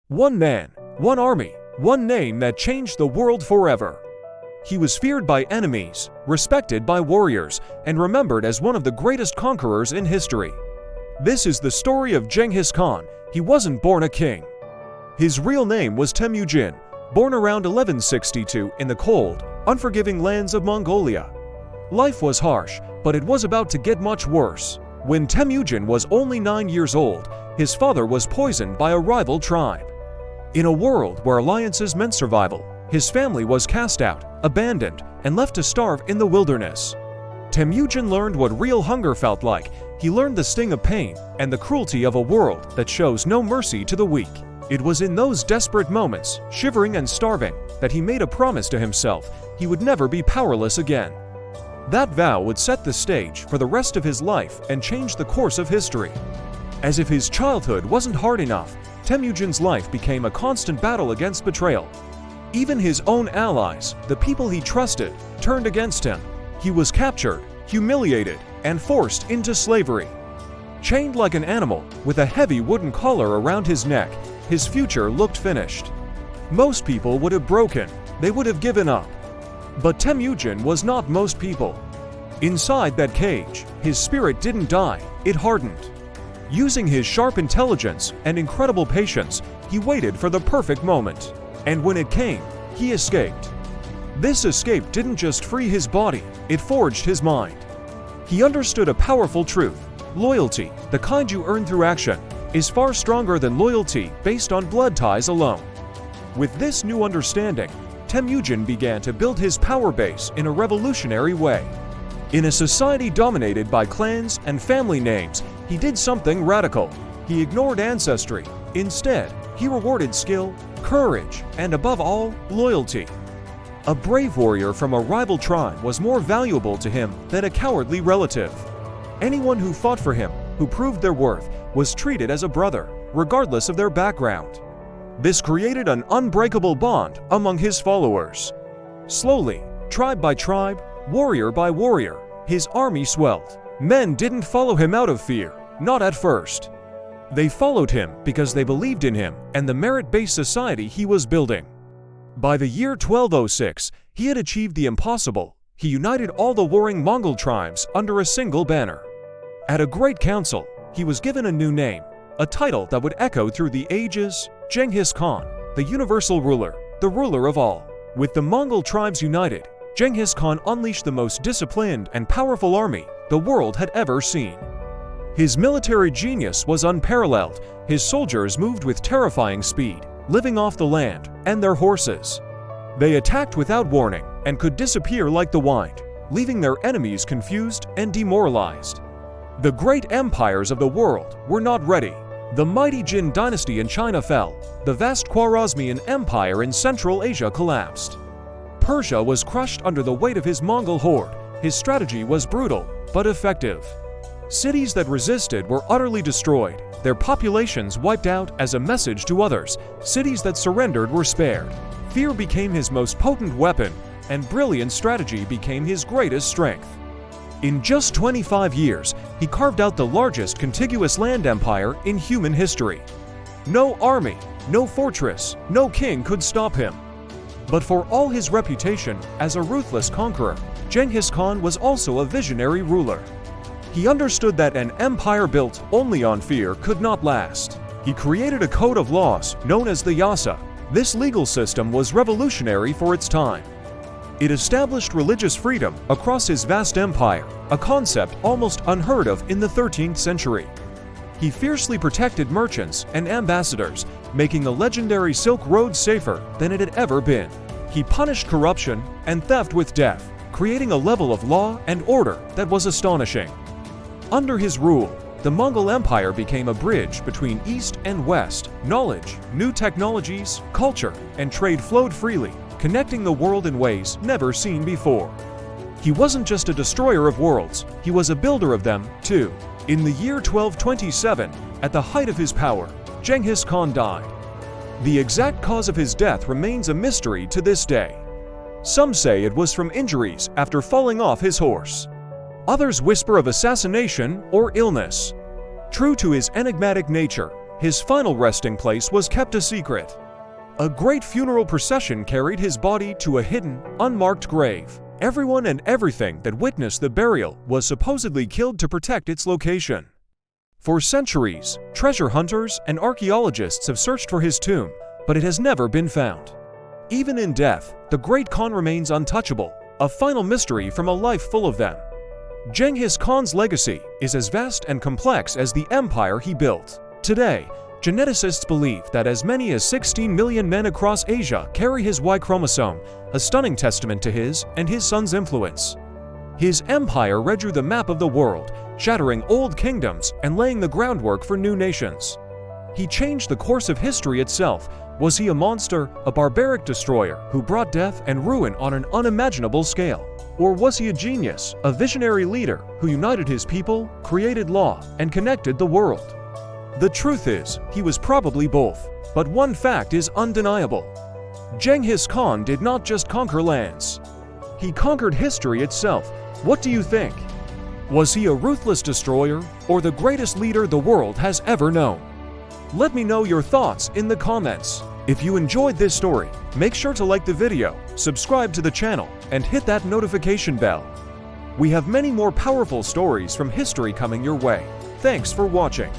One man, one army, one name that changed the world forever. He was feared by enemies, respected by warriors, and remembered as one of the greatest conquerors in history. This is the story of Genghis Khan. He wasn't born a king. His real name was Temujin, born around 1162 in the cold, unforgiving lands of Mongolia. Life was harsh, but it was about to get much worse. When Temujin was only 9 years old, his father was poisoned by a rival tribe. In a world where alliances meant survival, his family was cast out, abandoned, and left to starve in the wilderness. Temujin learned what real hunger felt like. He learned the sting of pain and the cruelty of a world that shows no mercy to the weak. It was in those desperate moments, shivering and starving, that he made a promise to himself he would never be powerless again. That vow would set the stage for the rest of his life and change the course of history. As if his childhood wasn't hard enough, Temujin's life became a constant battle against betrayal. Even his own allies, the people he trusted, turned against him. He was captured, humiliated, and forced into slavery. Chained like an animal, with a heavy wooden collar around his neck, his future looked finished. Most people would have broken, they would have given up. But Temujin was not most people. Inside that cage, his spirit didn't die, it hardened. Using his sharp intelligence and incredible patience, he waited for the perfect moment. And when it came, he escaped. This escape didn't just free his body, it forged his mind. He understood a powerful truth: loyalty, the kind you earn through action, is far stronger than loyalty based on blood ties alone. With this new understanding, Temujin began to build his power base in a revolutionary way. In a society dominated by clans and family names, he did something radical. He ignored ancestry. Instead, he rewarded skill, courage, and above all, loyalty. A brave warrior from a rival tribe was more valuable to him than a cowardly relative. Anyone who fought for him, who proved their worth, was treated as a brother, regardless of their background. This created an unbreakable bond among his followers. Slowly, tribe by tribe, warrior by warrior, his army swelled. Men didn't follow him out of fear, not at first. They followed him because they believed in him and the merit-based society he was building. By the year 1206, he had achieved the impossible. He united all the warring Mongol tribes under a single banner. At a great council, he was given a new name, a title that would echo through the ages: Genghis Khan, the universal ruler, the ruler of all. With the Mongol tribes united, Genghis Khan unleashed the most disciplined and powerful army the world had ever seen. His military genius was unparalleled. His soldiers moved with terrifying speed, living off the land and their horses. They attacked without warning and could disappear like the wind, leaving their enemies confused and demoralized. The great empires of the world were not ready. The mighty Jin dynasty in China fell. The vast Khwarezmian Empire in Central Asia collapsed. Persia was crushed under the weight of his Mongol horde. His strategy was brutal, but effective. Cities that resisted were utterly destroyed, their populations wiped out as a message to others. Cities that surrendered were spared. Fear became his most potent weapon, and brilliant strategy became his greatest strength. In just 25 years, he carved out the largest contiguous land empire in human history. No army, no fortress, no king could stop him. But for all his reputation as a ruthless conqueror, Genghis Khan was also a visionary ruler. He understood that an empire built only on fear could not last. He created a code of laws known as the Yasa. This legal system was revolutionary for its time. It established religious freedom across his vast empire, a concept almost unheard of in the 13th century. He fiercely protected merchants and ambassadors, making the legendary Silk Road safer than it had ever been. He punished corruption and theft with death, creating a level of law and order that was astonishing. Under his rule, the Mongol Empire became a bridge between East and West. Knowledge, new technologies, culture, and trade flowed freely, connecting the world in ways never seen before. He wasn't just a destroyer of worlds, he was a builder of them, too. In the year 1227, at the height of his power, Genghis Khan died. The exact cause of his death remains a mystery to this day. Some say it was from injuries after falling off his horse. Others whisper of assassination or illness. True to his enigmatic nature, His final resting place was kept a secret. A great funeral procession carried his body to a hidden, unmarked grave. Everyone and everything that witnessed the burial was supposedly killed to protect its location. For centuries, treasure hunters and archaeologists have searched for his tomb, but it has never been found. Even in death, the Great Khan remains untouchable, a final mystery from a life full of them. Genghis Khan's legacy is as vast and complex as the empire he built. Today, geneticists believe that as many as 16 million men across Asia carry his Y chromosome, a stunning testament to his and his son's influence. His empire redrew the map of the world, shattering old kingdoms and laying the groundwork for new nations. He changed the course of history itself. Was he a monster, a barbaric destroyer who brought death and ruin on an unimaginable scale? Or was he a genius, a visionary leader who united his people, created law, and connected the world? The truth is, he was probably both, but one fact is undeniable. Genghis Khan did not just conquer lands. He conquered history itself. What do you think? Was he a ruthless destroyer or the greatest leader the world has ever known? Let me know your thoughts in the comments. If you enjoyed this story, make sure to like the video, subscribe to the channel, and hit that notification bell. We have many more powerful stories from history coming your way. Thanks for watching.